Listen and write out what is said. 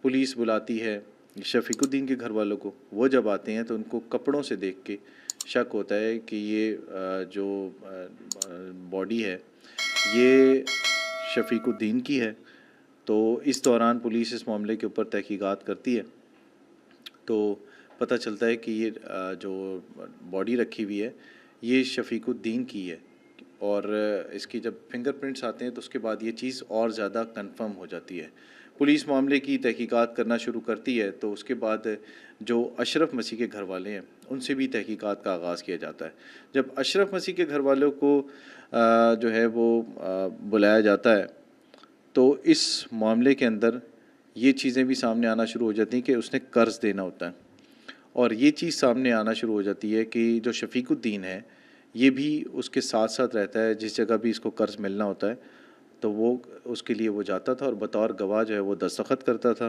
Police बुलाती है शफीकुद्दीन के घर वालों को। वो जब आते हैं तो उनको कपड़ों से देख के शक होता है कि ये जो बॉडी है ये शफीकुद्दीन की है। तो इस दौरान पुलिस इस मामले के ऊपर तहकीकात करती है तो पता चलता है कि ये जो बॉडी रखी हुई है ये शफीकुद्दीन की है। और इसकी जब फिंगरप्रिंट्स आते हैं तो उसके बाद ये चीज़ और ज़्यादा कंफर्म हो जाती है। पुलिस मामले की तहकीकात करना शुरू करती है तो उसके बाद जो अशरफ मसीह के घर वाले हैं उनसे भी तहकीकात का आगाज़ किया जाता है। जब अशरफ मसीह के घर वालों को जो है वो बुलाया जाता है तो इस मामले के अंदर ये चीज़ें भी सामने आना शुरू हो जाती हैं कि उसने कर्ज़ देना होता है। और ये चीज़ सामने आना शुरू हो जाती है कि जो शफीकुद्दीन है ये भी उसके साथ साथ रहता है। जिस जगह भी इसको कर्ज़ मिलना होता है तो वो उसके लिए वो जाता था और बतौर गवाह जो है वो दस्तखत करता था।